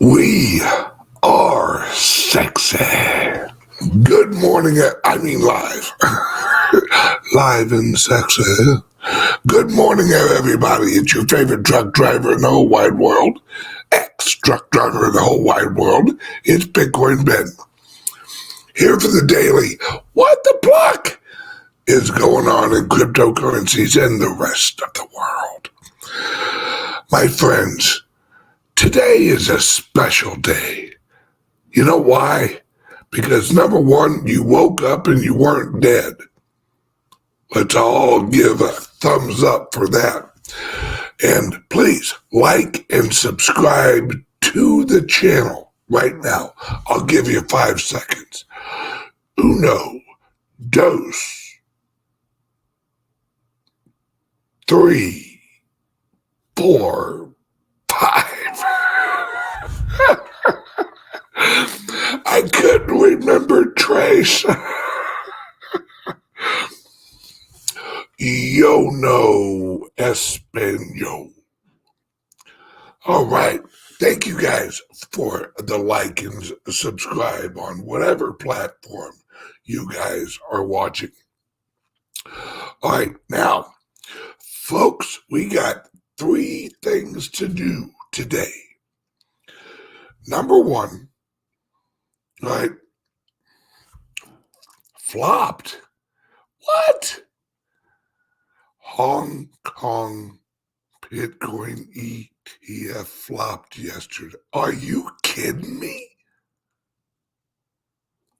We are sexy. Good morning, live. Live and sexy. Good morning, everybody. It's your favorite truck driver in the whole wide world. Ex-truck driver in the whole wide world. It's Bitcoin Ben. Here for the daily What the Pluck is going on in cryptocurrencies and the rest of the world. My friends, today is a special day. You know why? Because number one, you woke up and you weren't dead. Let's all give a thumbs up for that. And please like and subscribe to the channel right now. I'll give you 5 seconds. Uno, dos, 3, 4, 5. I couldn't remember Trace. Yo no Espanol. All right. Thank you guys for the like and subscribe on whatever platform you guys are watching. All right. Now, folks, we got 3 things to do today. Number one, all right, flopped. What? Hong Kong Bitcoin ETF flopped yesterday. Are you kidding me?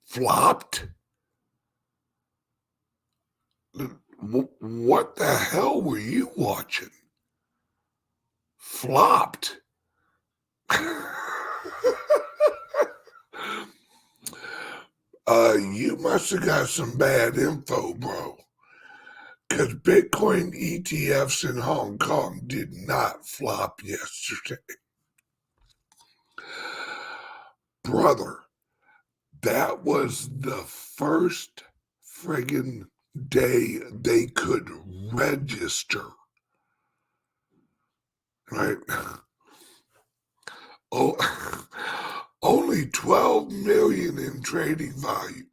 Flopped? What the hell were you watching? Flopped. You must have got some bad info, bro. Because Bitcoin ETFs in Hong Kong did not flop yesterday. Brother, that was the first friggin' day they could register. Right? Oh, only 12 million in trading value.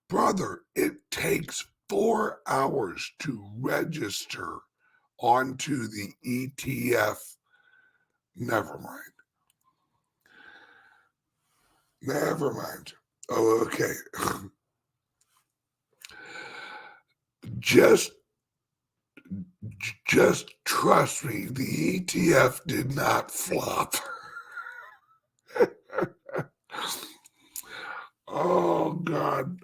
Brother, it takes 4 hours to register onto the ETF. Never mind. Never mind. Oh, okay. Just trust me, the ETF did not flop. Oh, God.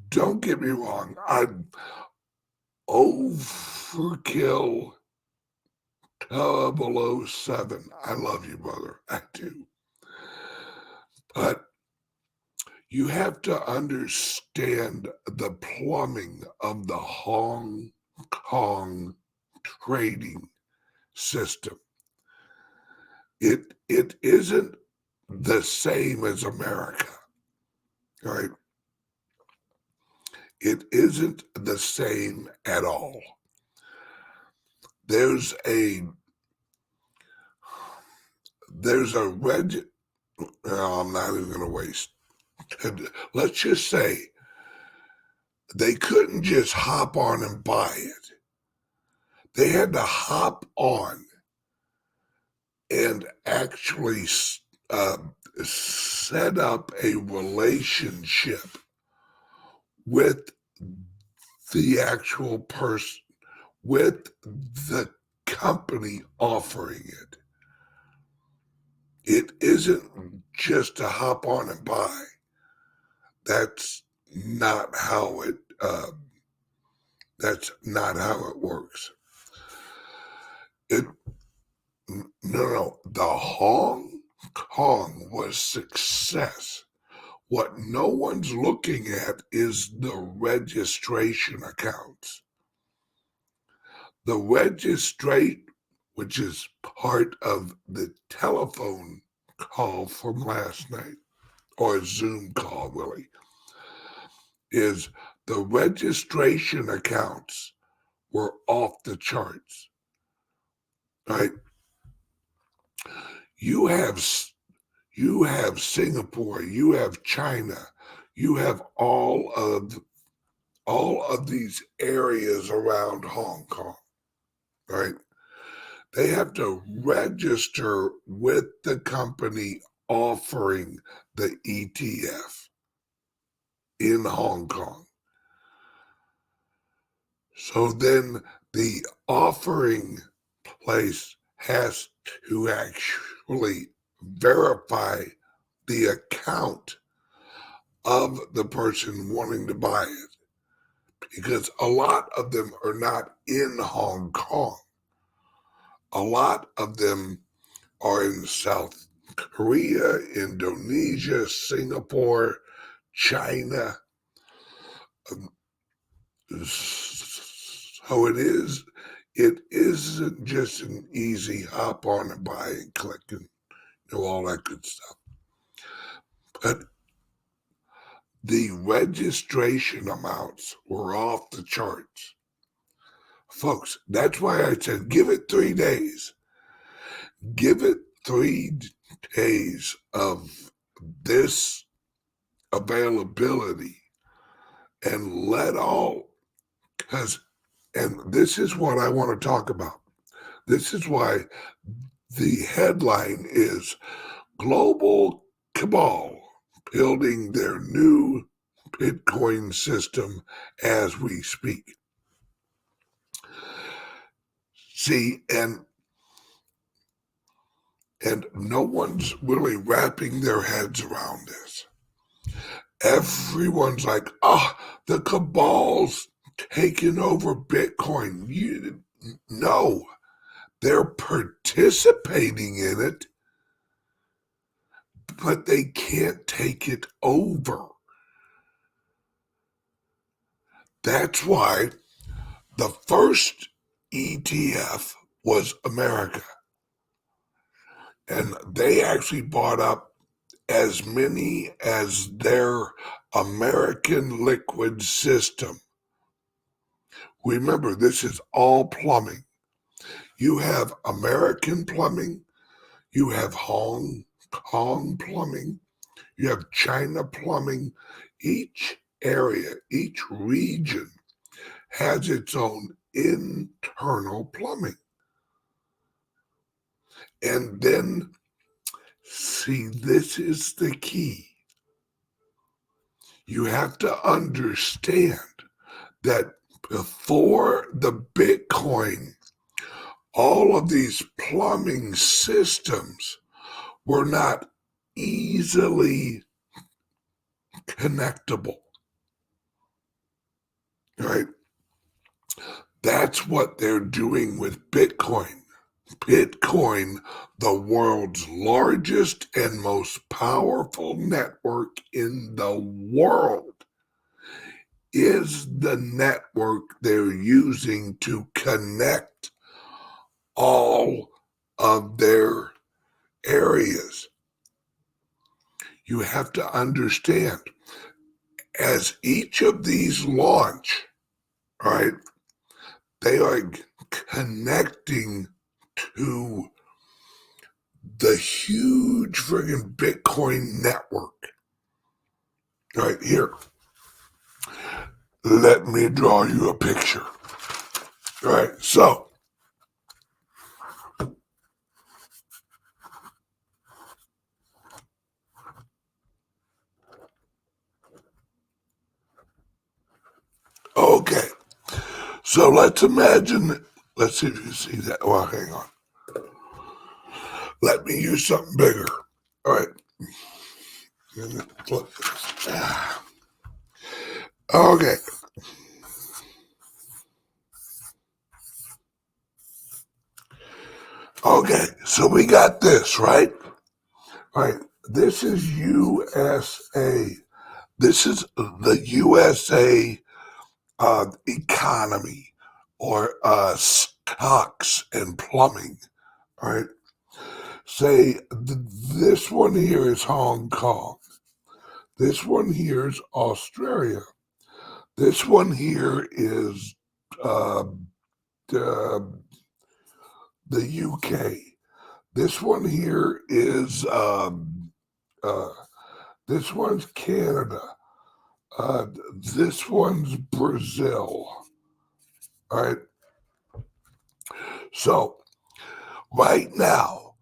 Don't get me wrong. I'm overkill below 7. I love you, brother. I do. But you have to understand the plumbing of the Hong Kong trading system. It isn't the same as America, right? It isn't the same at all. There's a I'm not even going to waste. Let's just say they couldn't just hop on and buy it. They had to hop on and actually set up a relationship with the actual person, with the company offering it. It isn't just to hop on and buy. That's not how it works. No. The Hong Kong was success. What no one's looking at is the registration accounts. The which is part of the telephone call from last night, or a Zoom call, really, is the registration accounts were off the charts, right? You have You have Singapore, you have China, you have all of these areas around Hong Kong, right? They have to register with the company offering the ETF in Hong Kong. So then the offering place has to actually verify the account of the person wanting to buy it, because a lot of them are not in Hong Kong. A lot of them are in South Korea, Indonesia, Singapore, China. So it isn't just an easy hop on and buy and click and all that good stuff. But the registration amounts were off the charts. Folks, that's why I said give it 3 days. Give it 3 days of this availability and and this is what I want to talk about. This is why the headline is Global Cabal building their new Bitcoin system as we speak. See, and no one's really wrapping their heads around this. Everyone's like, the cabal's taking over Bitcoin. No, they're participating in it, but they can't take it over. That's why the first ETF was America. And they actually bought up as many as their American liquid system. Remember, this is all plumbing. You have American plumbing, you have Hong Kong plumbing, you have China plumbing. Each area, each region has its own internal plumbing. And then, see, this is the key. You have to understand that before the Bitcoin, all of these plumbing systems were not easily connectable, right? That's what they're doing with Bitcoin. Bitcoin, the world's largest and most powerful network in the world, is the network they're using to connect all of their areas. You have to understand, as each of these launch, right, they are connecting to the huge friggin' Bitcoin network. Right here. Let me draw you a picture. All right, so okay. So let's imagine, let's see if you see that. Well, hang on. Let me use something bigger. All right. Okay. Okay, so we got this, right? All right. This is USA. This is the USA economy, or stocks and plumbing, right? Say this one here is Hong Kong. This one here is Australia. This one here is uh, the UK. This one here is This one's Canada. This one's Brazil. All right. So right now,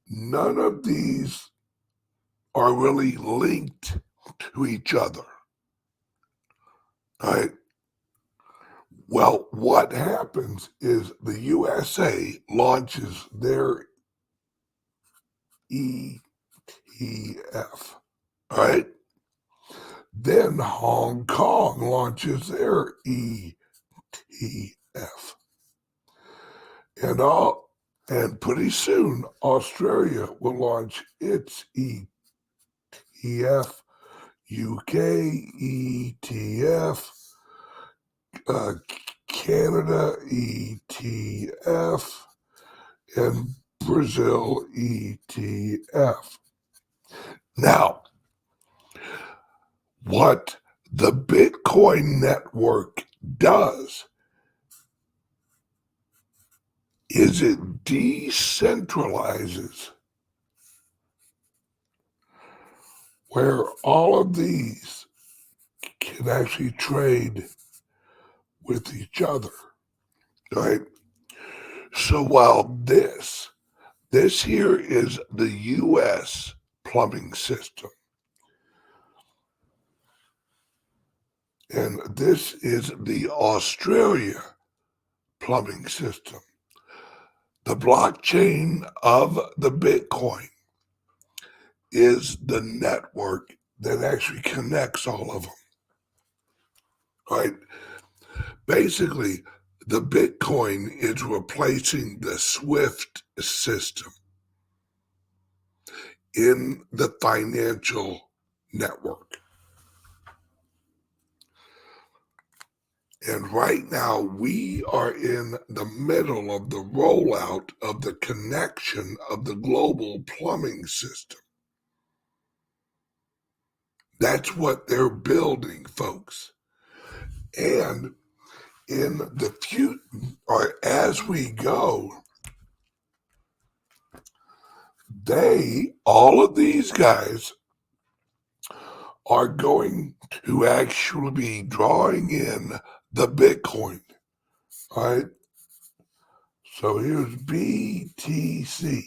none of these are really linked to each other. All right. Well, what happens is the USA launches their ETF. All right. Then Hong Kong launches their ETF. And pretty soon Australia will launch its ETF, UK ETF, Canada ETF, and Brazil ETF. Now, what the Bitcoin network does is it decentralizes where all of these can actually trade with each other, right? So while this here is the U.S. plumbing system, and this is the Australia plumbing system. The blockchain of the Bitcoin is the network that actually connects all of them, right? Basically, the Bitcoin is replacing the SWIFT system in the financial network. And right now, we are in the middle of the rollout of the connection of the global plumbing system. That's what they're building, folks. And in the future, or as we go, all of these guys are going to actually be drawing in the Bitcoin. All right. So here's BTC.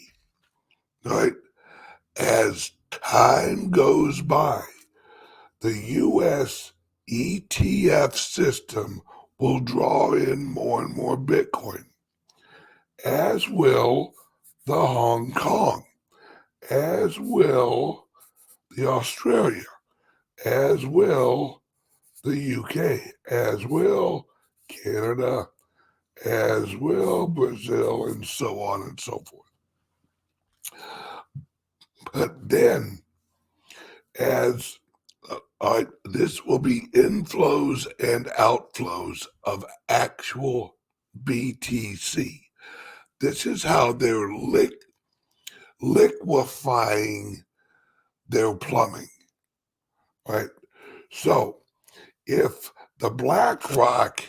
All right. As time goes by, the US ETF system will draw in more and more Bitcoin, as will the Hong Kong, as will the Australia, as will the UK, as will Canada, as will Brazil, and so on and so forth. But then, as this will be inflows and outflows of actual BTC. This is how they're liquefying their plumbing, right? So if the BlackRock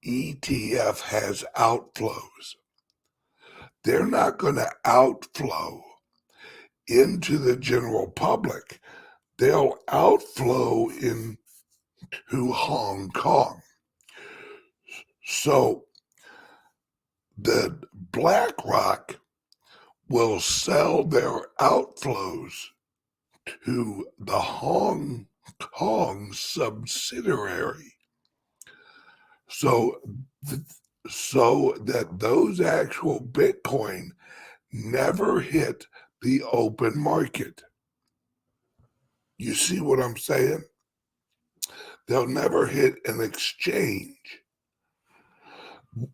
ETF has outflows, they're not going to outflow into the general public. They'll outflow into Hong Kong. So the BlackRock will sell their outflows to the Hong Kong subsidiary, so that those actual Bitcoin never hit the open market. You see what I'm saying? They'll never hit an exchange.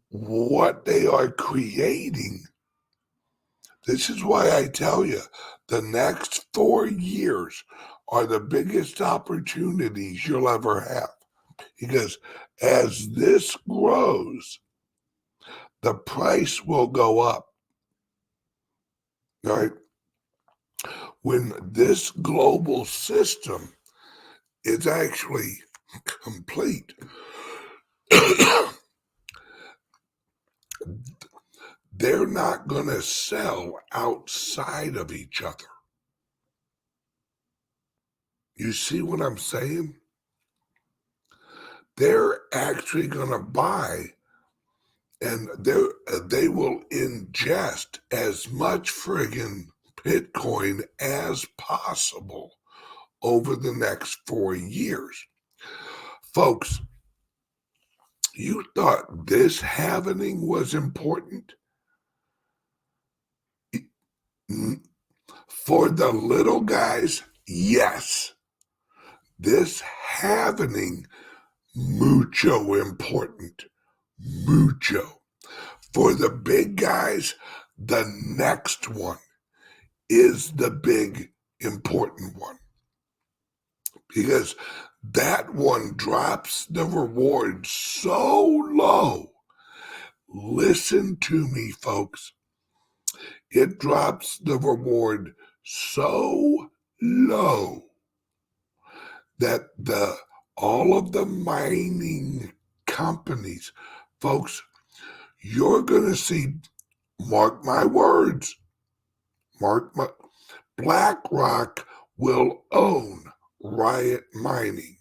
What they are creating, this is why I tell you, the next 4 years are the biggest opportunities you'll ever have. Because as this grows, the price will go up. Right? When this global system is actually complete, they're not going to sell outside of each other. You see what I'm saying? They're actually going to buy, and they will ingest as much friggin' Bitcoin as possible over the next 4 years. Folks, you thought this halvening was important? For the little guys, yes. This halvening, mucho important. Mucho. For the big guys, the next one is the big important one. Because that one drops the reward so low. Listen to me, folks. It drops the reward so low that all of the mining companies, folks, you're going to see, mark my words, BlackRock will own Riot Mining.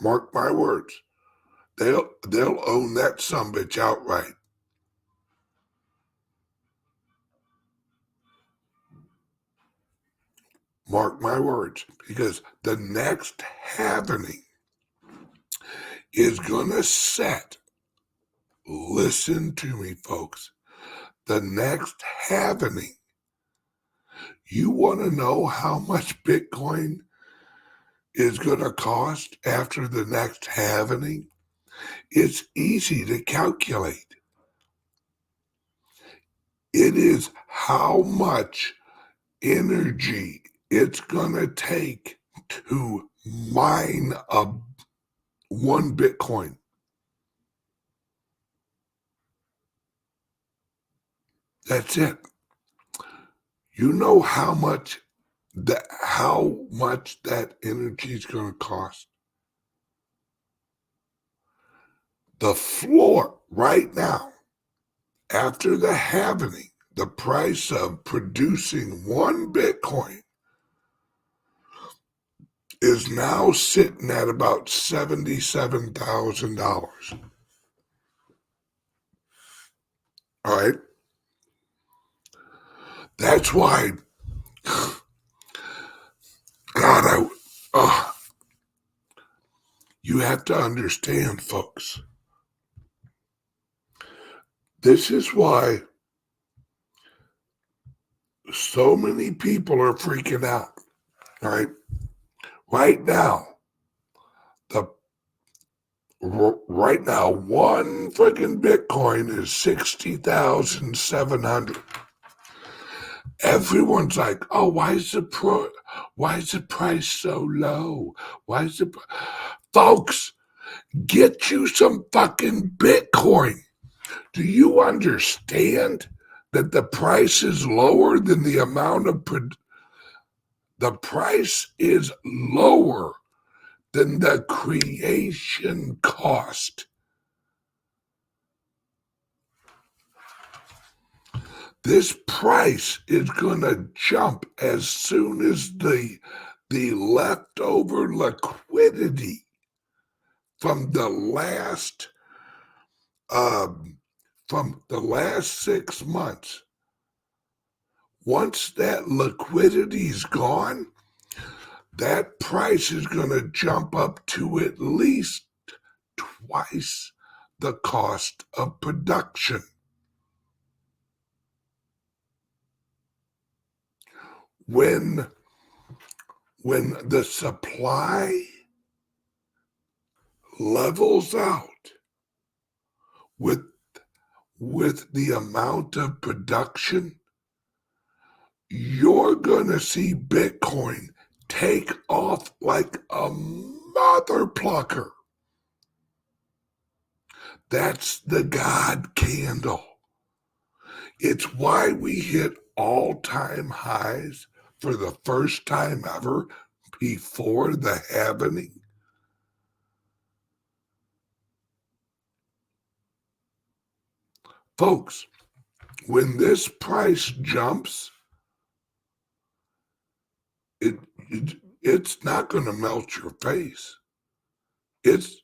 Mark my words. They'll own that sumbitch outright. Mark my words, because the next halvening is going to set, listen to me, folks, the next halvening, you want to know how much Bitcoin is going to cost after the next halvening? It's easy to calculate. It is how much energy it's going to take to mine one Bitcoin. That's it. You know how much that energy is going to cost? The floor right now, after the halvening, the price of producing one Bitcoin is now sitting at about $77,000. All right? That's why, God, you have to understand, folks. This is why so many people are freaking out. All right? Right now, one freaking Bitcoin is 60,700. Everyone's like, "Oh, why is the price so low? Why is folks, get you some fucking Bitcoin. Do you understand that the price is lower than the amount of the price is lower than the creation cost? This price is going to jump as soon as the leftover liquidity from the last 6 months. Once that liquidity is gone, that price is going to jump up to at least twice the cost of production. When the supply levels out with the amount of production, you're going to see Bitcoin take off like a mother plucker. That's the God candle. It's why we hit all-time highs for the first time ever before the halvening. Folks, when this price jumps, it's not going to melt your face. It's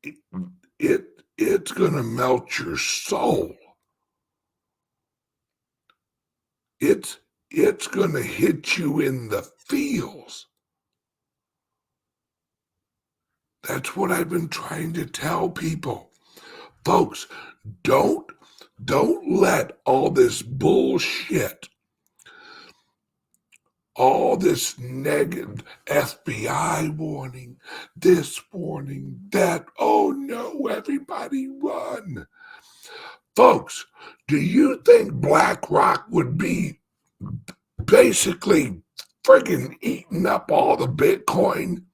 going to melt your soul. It's going to hit you in the feels. That's what I've been trying to tell people. Folks, don't let all this bullshit, all this negative FBI warning, this warning, that, oh no, everybody run. Folks, do you think BlackRock would be basically friggin' eating up all the Bitcoin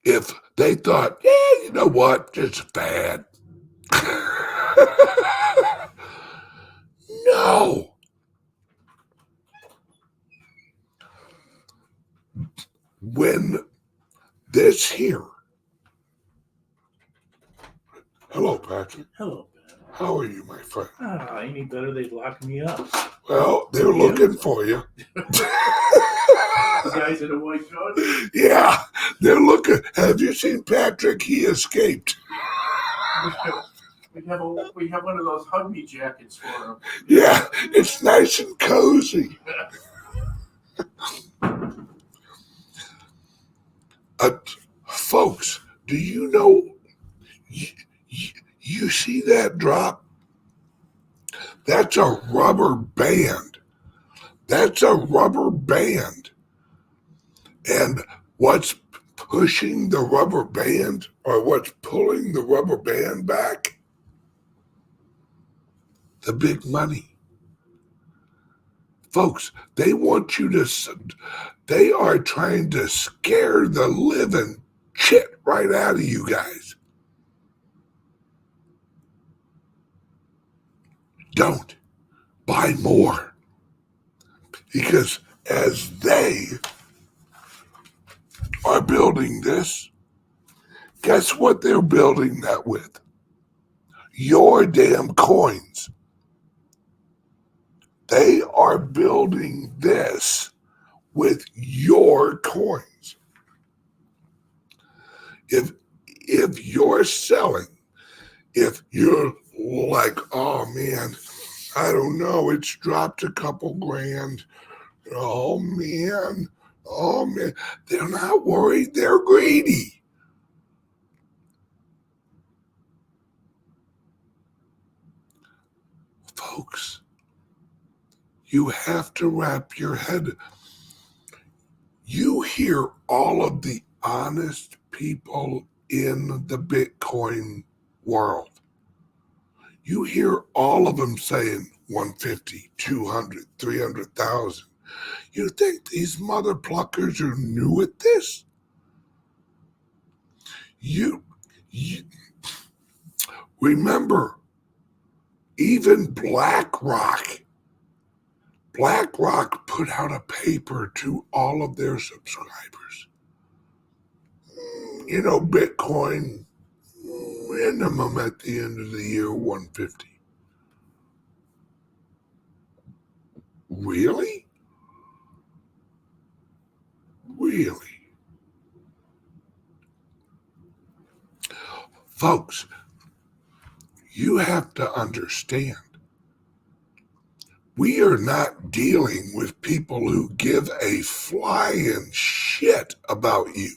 if they thought, yeah, you know what, it's bad? No. When this here, hello, Patrick. Hello, Ben. How are you, my friend? Any better, they'd lock me up. Well, they're looking for you. The guys in a white coat? Yeah, they're looking. Have you seen Patrick? He escaped. We have one of those hug me jackets for him. Yeah, it's nice and cozy. Folks, do you know, you see that drop? That's a rubber band. That's a rubber band. And what's pushing the rubber band, or what's pulling the rubber band back? The big money. Folks, they want you to, they are trying to scare the living shit right out of you guys. Don't buy more. Because as they are building this, guess what they're building that with? Your damn coins. They are building this with your coins. If you're selling, if you're like, oh man, I don't know, it's dropped a couple grand. Oh man, they're not worried, they're greedy. Folks, you have to wrap your head. You hear all of the honest people in the Bitcoin world. You hear all of them saying 150, 200, 300,000. You think these mother pluckers are new at this? You remember, even BlackRock put out a paper to all of their subscribers. You know, Bitcoin minimum at the end of the year 150. Really? Really? Folks, you have to understand, we are not dealing with people who give a flying shit about you.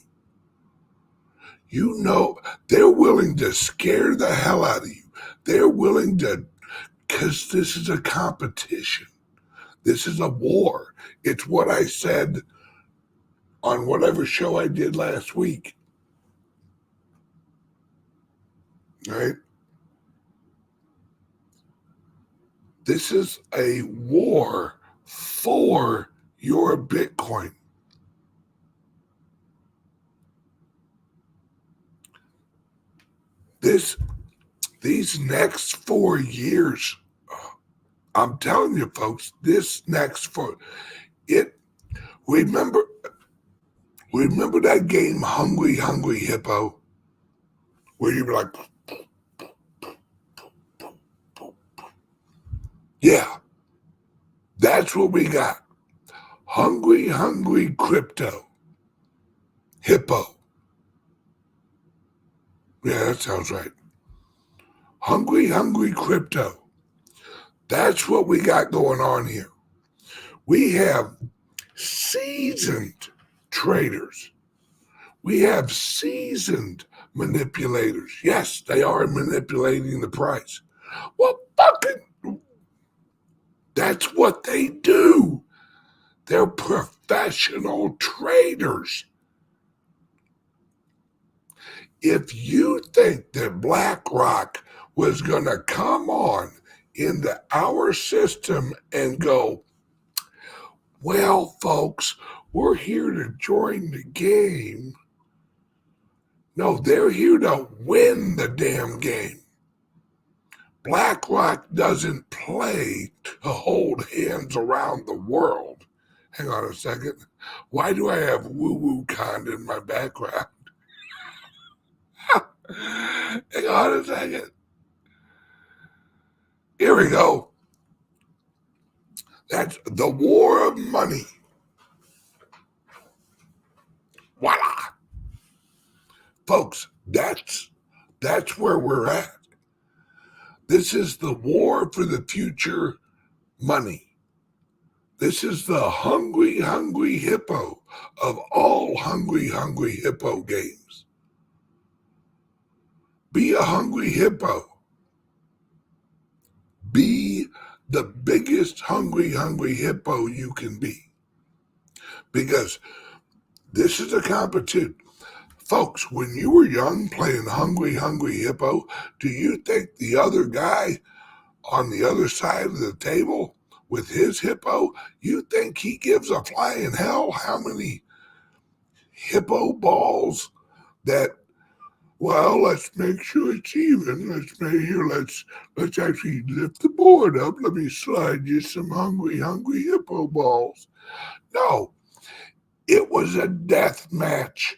You know, they're willing to scare the hell out of you. They're willing to, because this is a competition. This is a war. It's what I said on whatever show I did last week. Right? This is a war for your Bitcoin. These next 4 years, I'm telling you folks, this next 4, remember that game Hungry Hungry Hippo? Where you were like, Yeah, that's what we got. Hungry crypto. Hippo. Yeah, that sounds right. Hungry crypto. That's what we got going on here. We have seasoned traders. We have seasoned manipulators. Yes, they are manipulating the price. Well, fucking, that's what they do. They're professional traders. If you think that BlackRock was going to come on into our system and go, well, folks, we're here to join the game. No, they're here to win the damn game. BlackRock doesn't play to hold hands around the world. Hang on a second. Why do I have woo-woo con in my background? Hang on a second. Here we go. That's the war of money. Voila. Folks, that's where we're at. This is the war for the future money. This is the hungry hippo of all hungry hippo games. Be a hungry hippo. Be the biggest hungry hippo you can be. Because this is a competition. Folks, when you were young playing hungry hippo, do you think the other guy on the other side of the table with his hippo, you think he gives a flying hell how many hippo balls that, well, let's make sure it's even. Let's actually lift the board up. Let me slide you some hungry hippo balls. No, it was a death match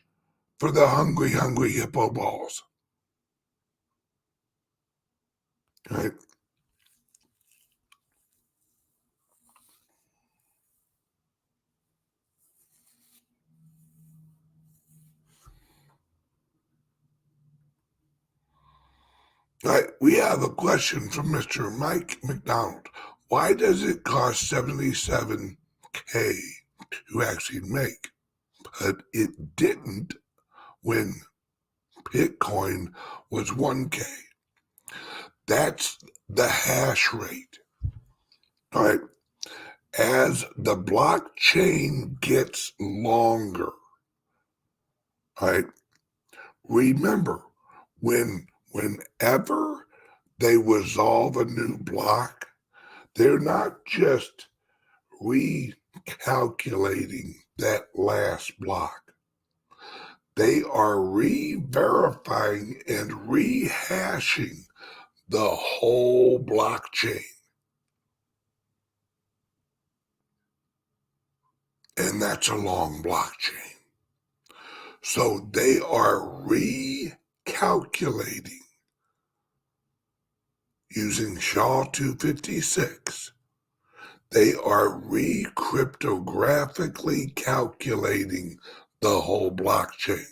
for the hungry hippo balls. Right? Right, we have a question from Mr. Mike McDonald. Why does it cost $77K to actually make? But it didn't when Bitcoin was 1K. That's the hash rate. All right. As the blockchain gets longer, all right, remember, whenever they resolve a new block, they're not just recalculating that last block. They are re-verifying and rehashing the whole blockchain. And that's a long blockchain. So they are recalculating using SHA-256. They are re-cryptographically calculating the whole blockchain.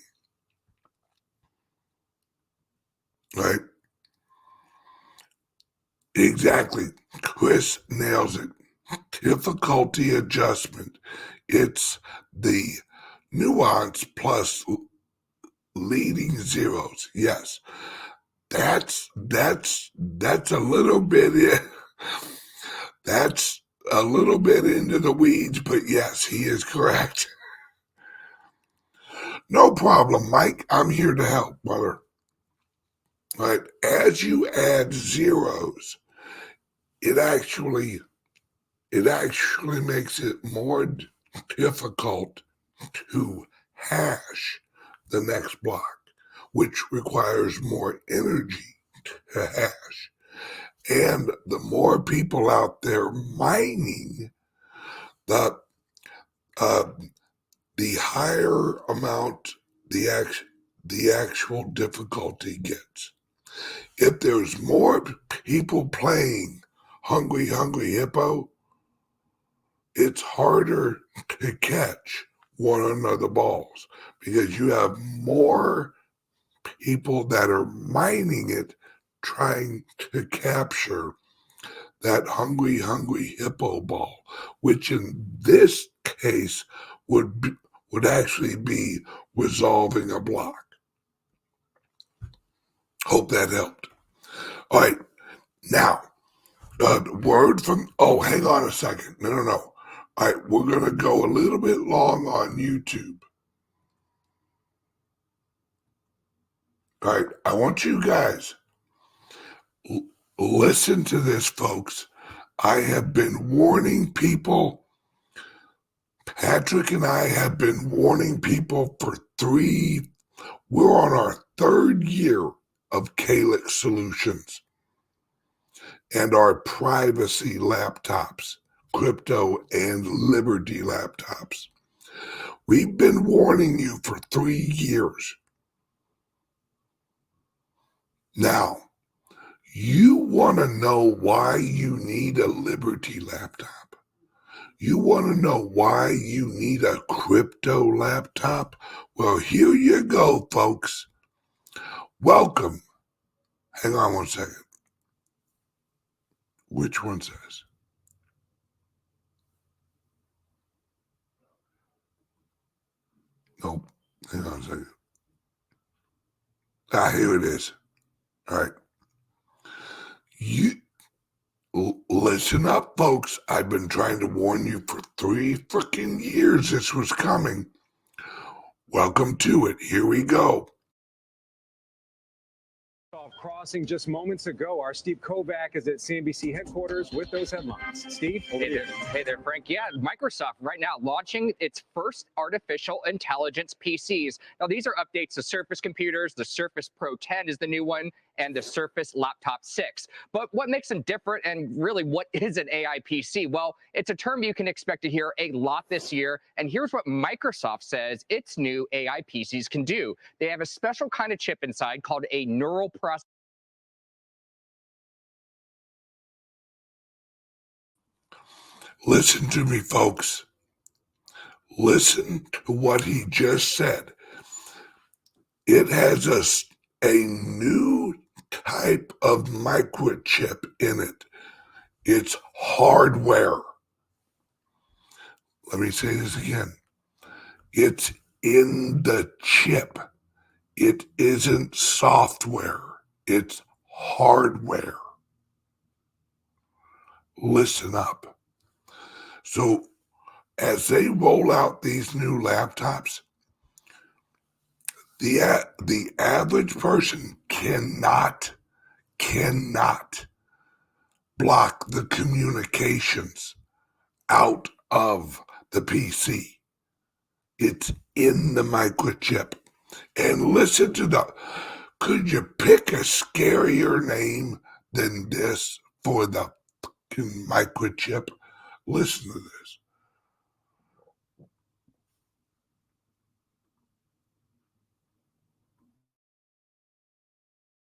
Right? Exactly. Chris nails it. Difficulty adjustment. It's the nuance plus leading zeros. Yes. That's a little bit that's a little bit into the weeds, but yes, he is correct. No problem, Mike. I'm here to help, brother. Right? As you add zeros, it actually makes it more difficult to hash the next block, which requires more energy to hash. And the more people out there mining, the higher amount the actual difficulty gets. If there's more people playing Hungry Hippo, it's harder to catch one another balls because you have more people that are mining it, trying to capture that hungry hippo ball, which in this case would actually be resolving a block. Hope that helped. All right, now, word from, oh, hang on a second. No. All right, we're going to go a little bit long on YouTube. All right, I want you guys, listen to this, folks. I have been warning people, Patrick and I have been warning people for we're on our third year of CALIX solutions and our privacy laptops, crypto and Liberty laptops. We've been warning you for 3 years. Now, you want to know why you need a Liberty laptop? You want to know why you need a crypto laptop? Well, here you go, folks. Welcome. Hang on one second. Which one says? Nope. Hang on a second. Here it is. All right. You listen up, folks. I've been trying to warn you for 3 freaking years this was coming. Welcome to it. Here we go. Crossing just moments ago. Our Steve Kovac is at CNBC headquarters with those headlines. Steve, Hey there, Frank. Yeah, Microsoft right now launching its first artificial intelligence PCs. Now, these are updates to Surface computers. The Surface Pro 10 is the new one, and the Surface Laptop 6. But what makes them different, and really what is an AI PC? Well, it's a term you can expect to hear a lot this year, and here's what Microsoft says its new AI PCs can do. They have a special kind of chip inside called a neural processor. Listen to me, folks. Listen to what he just said. It has a new type of microchip in it. It's hardware. Let me say this again. It's in the chip. It isn't software. It's hardware. Listen up. So as they roll out these new laptops, the average person cannot block the communications out of the PC. It's in the microchip. And listen to could you pick a scarier name than this for the fucking microchip? Listen to this.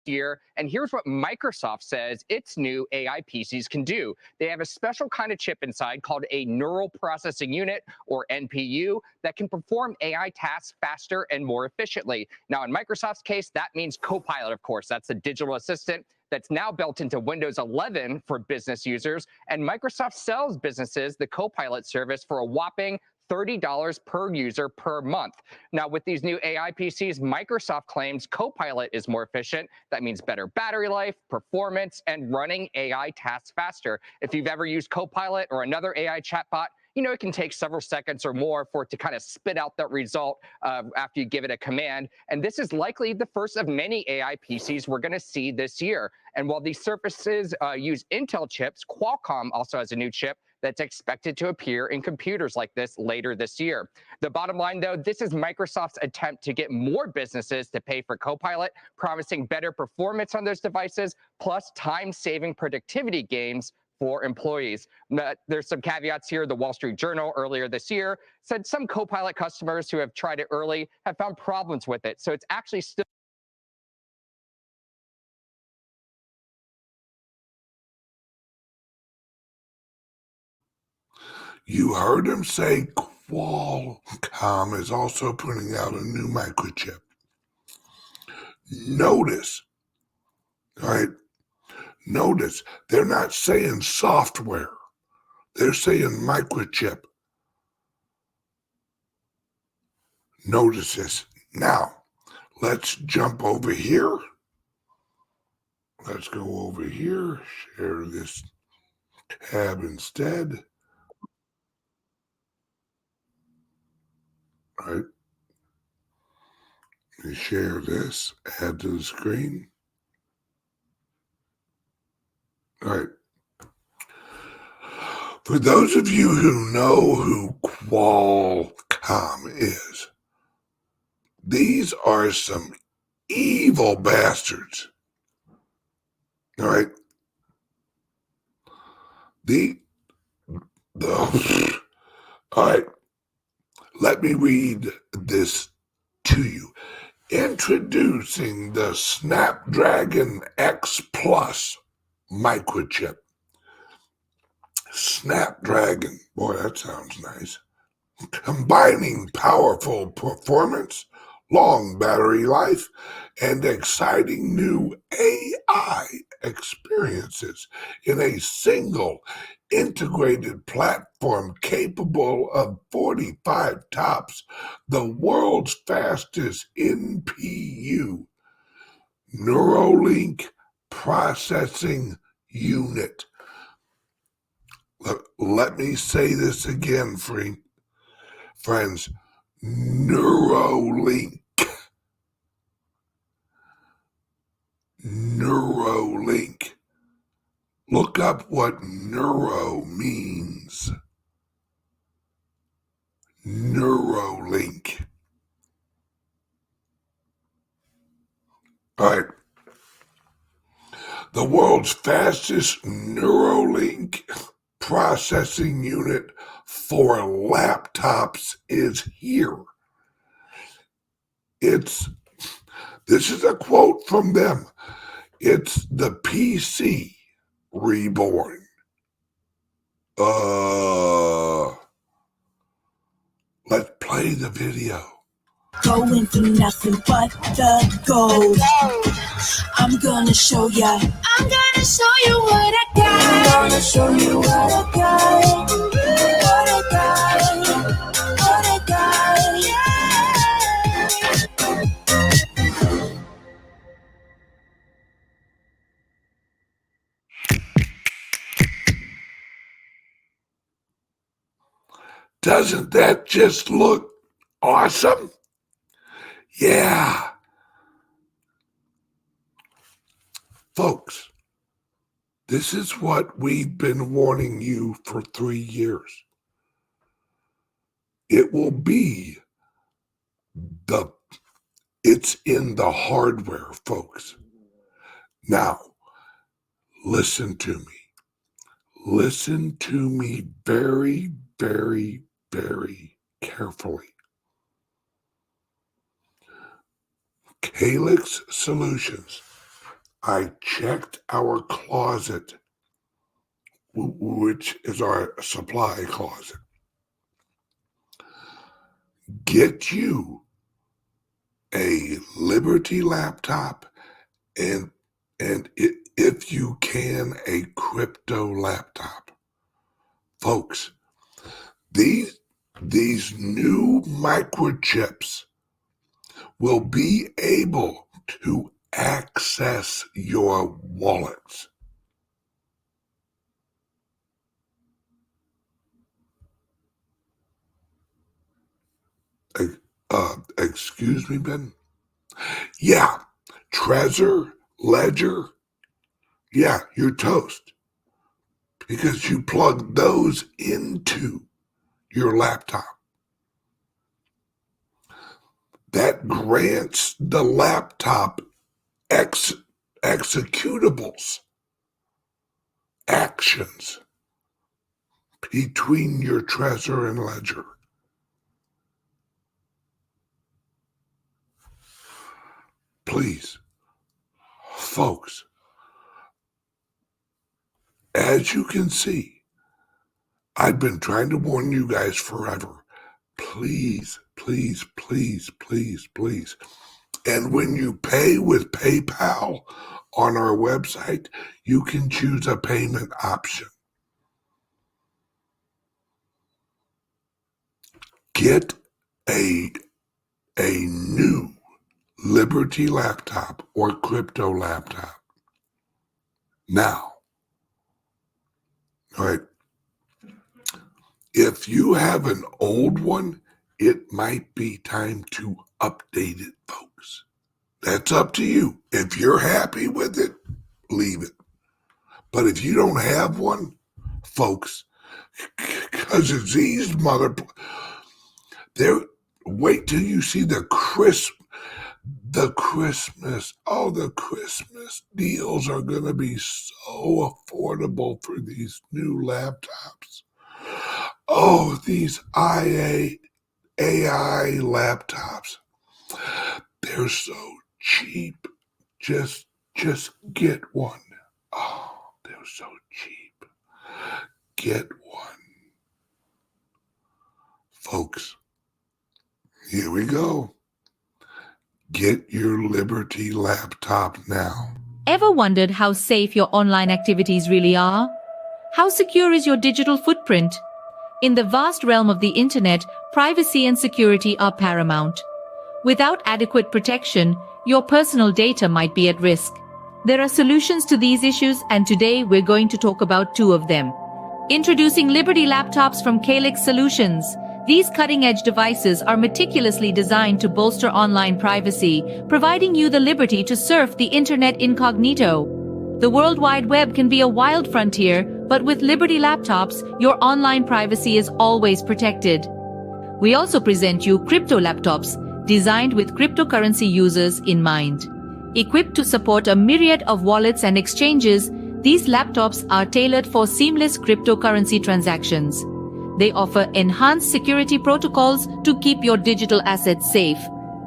Year, and here's what Microsoft says its new AI PCs can do. They have a special kind of chip inside called a neural processing unit, or NPU, that can perform AI tasks faster and more efficiently. Now, in Microsoft's case, that means Copilot, of course. That's the digital assistant that's now built into Windows 11 for business users, and Microsoft sells businesses the Copilot service for a whopping $30 per user per month. Now, with these new AI PCs, Microsoft claims Copilot is more efficient. That means better battery life, performance, and running AI tasks faster. If you've ever used Copilot or another AI chatbot, you know it can take several seconds or more for it to kind of spit out that result after you give it a command. And this is likely the first of many AI PCs we're going to see this year. And while these Surfaces use Intel chips, Qualcomm also has a new chip that's expected to appear in computers like this later this year. The bottom line, though, this is Microsoft's attempt to get more businesses to pay for Copilot, promising better performance on those devices, plus time-saving productivity gains for employees. There's some caveats here. The Wall Street Journal earlier this year said some Copilot customers who have tried it early have found problems with it. So it's actually still You heard him say Qualcomm is also putting out a new microchip. Notice, all right, notice they're not saying software. They're saying microchip. Notice this. Now, let's jump over here. Let's go over here, share this tab instead. All right. And share this, add to the screen. All right. For those of you who know who Qualcomm is, these are some evil bastards. All right. All right. Let me read this to you. Introducing the Snapdragon X Plus microchip. Snapdragon, boy, that sounds nice. Combining powerful performance, long battery life, and exciting new AI experiences in a single integrated platform capable of 45 TOPS, the world's fastest NPU, Neuralink processing unit. Let me say this again, friends. Neuralink. Neuralink. Look up what neuro means. Neuralink. All right. The world's fastest Neuralink processing unit for laptops is here. This is a quote from them. It's the PC reborn. Let's play the video. Going for nothing but the gold. I'm gonna show ya. I'm gonna show you what I got. I'm gonna show you what I got. What I got. What I got. Yeah. Doesn't that just look awesome? Yeah. Folks, this is what we've been warning you for 3 years. It will be it's in the hardware, folks. Now, listen to me. Listen to me very, very, very carefully. CALIX Solutions. I checked our closet, which is our supply closet. Get you a Liberty laptop and if you can, a crypto laptop. Folks, these new microchips will be able to access your wallets. Excuse me, Ben? Yeah, Trezor, Ledger, yeah, you're toast. Because you plug those into your laptop. That grants the laptop executables, actions between your Trezor and Ledger. Please, folks, as you can see, I've been trying to warn you guys forever. Please, please, please, please, please. And when you pay with PayPal on our website, you can choose a payment option. Get a new Liberty laptop or crypto laptop now. All right. If you have an old one, it might be time to update it, folks. That's up to you. If you're happy with it, leave it. But if you don't have one, folks, because it's these wait till you see the Christmas deals are going to be so affordable for these new laptops. Oh, these AI laptops, they're so cheap. Just get one. Oh, they're so cheap. Get one. Folks, here we go. Get your Liberty laptop now. Ever wondered how safe your online activities really are? How secure is your digital footprint? In the vast realm of the internet, privacy and security are paramount. Without adequate protection, your personal data might be at risk. There are solutions to these issues, and today we're going to talk about two of them. Introducing Liberty laptops from CALIX Solutions. These cutting-edge devices are meticulously designed to bolster online privacy, providing you the liberty to surf the internet incognito. The World Wide Web can be a wild frontier, but with Liberty laptops, your online privacy is always protected. We also present you crypto laptops, designed with cryptocurrency users in mind. Equipped to support a myriad of wallets and exchanges, these laptops are tailored for seamless cryptocurrency transactions. They offer enhanced security protocols to keep your digital assets safe.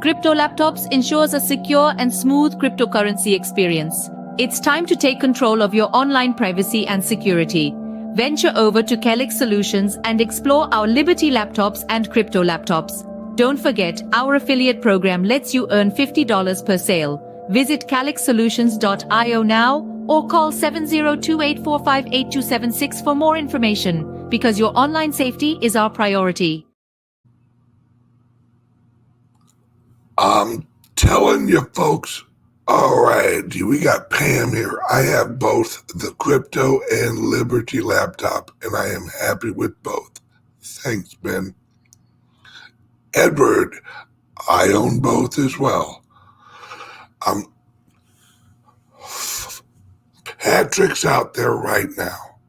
Crypto laptops ensures a secure and smooth cryptocurrency experience. It's time to take control of your online privacy and security. Venture over to CALIX Solutions and explore our Liberty laptops and crypto laptops. Don't forget, our affiliate program lets you earn $50 per sale. Visit calixsolutions.io now or call 7028458276 for more information, because your online safety is our priority. I'm telling you, folks. All right, we got Pam here. I have both the crypto and Liberty laptop, and I am happy with both. Thanks, Ben. Edward, I own both as well. Patrick's out there right now.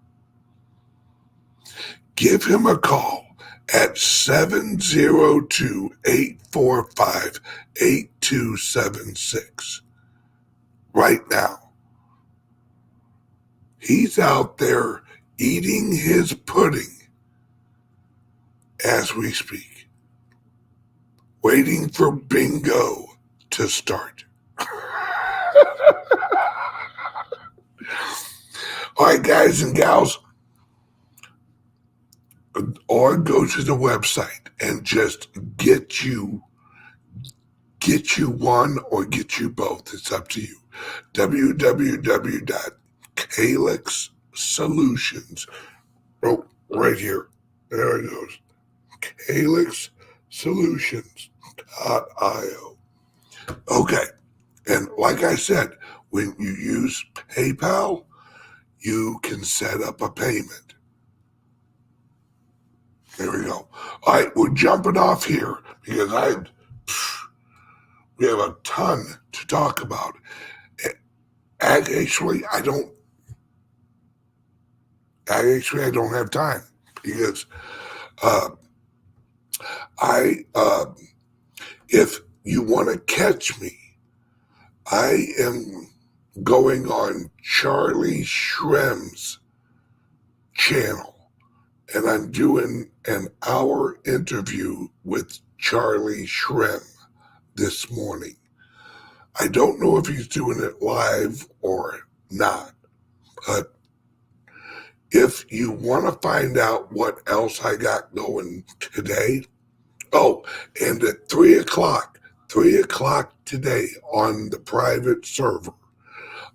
Give him a call at 702-845-8276. Right now. He's out there eating his pudding as we speak, waiting for bingo to start. All right, guys and gals, or go to the website and just get you one or get you both. It's up to you. www.calixsolutions. Oh, right here. There it goes. calixsolutions.io. Okay. And like I said, when you use PayPal, you can set up a payment. There we go. All right, we're jumping off here because we have a ton to talk about. Actually, I don't have time because if you want to catch me, I am going on Charlie Shrem's channel, and I'm doing an hour interview with Charlie Shrem this morning. I don't know if he's doing it live or not, but If you want to find out what else I got going today, oh, and at 3 o'clock today on the private server,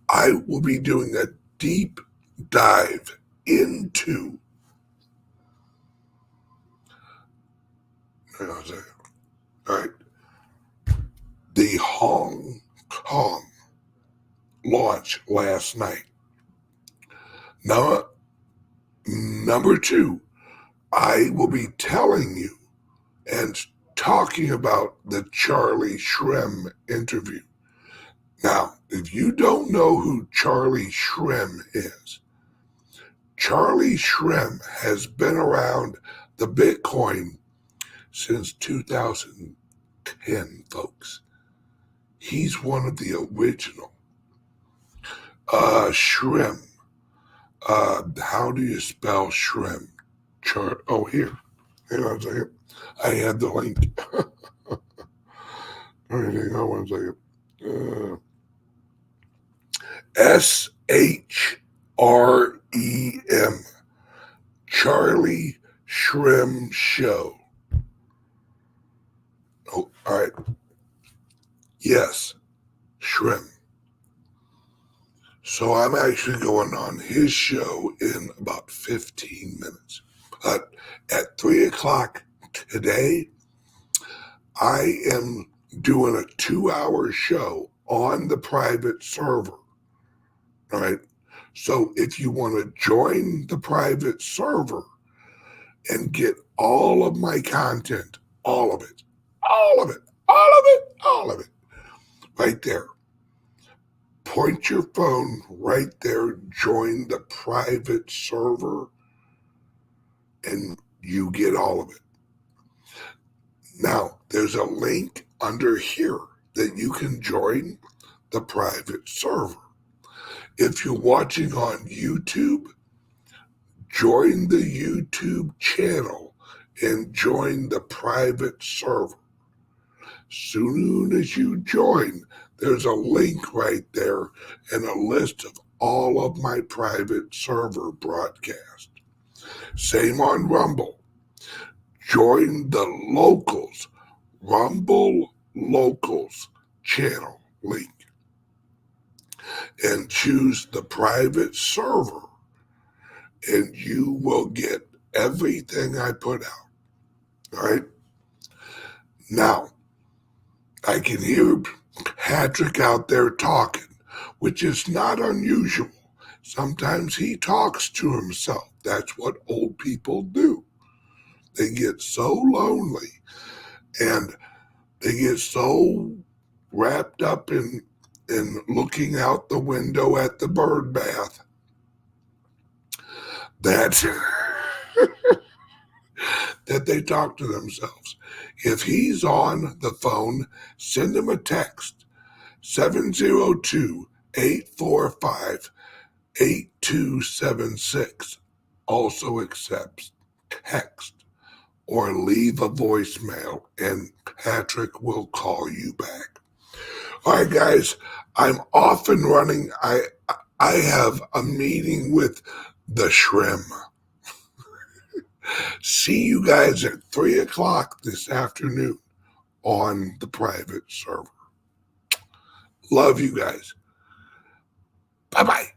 I will be doing a deep dive into, hang on a second, all right, the Hong Kong launch last night. Now, number two, I will be telling you and talking about the Charlie Shrem interview. Now, if you don't know who Charlie Shrem is, Charlie Shrem has been around the Bitcoin since 2010, folks. He's one of the original. Shrem. How do you spell Shrem? Oh, here. Hang on a second. I had the link. All right, hang on one second. SHREM. Charlie Shrem Show. Oh, all right. Yes, Shrem. So I'm actually going on his show in about 15 minutes. But at 3 o'clock today, I am doing a 2-hour show on the private server. All right. So if you want to join the private server and get all of my content, all of it, right there, point your phone right there, join the private server, and you get all of it. Now, there's a link under here that you can join the private server. If you're watching on YouTube, join the YouTube channel and join the private server. Soon as you join, there's a link right there and a list of all of my private server broadcasts. Same on Rumble. Join the Locals, Rumble Locals channel link and choose the private server, and you will get everything I put out. All right? Now, I can hear Patrick out there talking, which is not unusual. Sometimes he talks to himself. That's what old people do. They get so lonely and they get so wrapped up in looking out the window at the bird bath that that they talk to themselves. If he's on the phone, send him a text, 702-845-8276. Also accepts text, or leave a voicemail and Patrick will call you back. All right, guys, I'm off and running. I have a meeting with the Shrem. See you guys at 3 o'clock this afternoon on the private server. Love you guys. Bye-bye.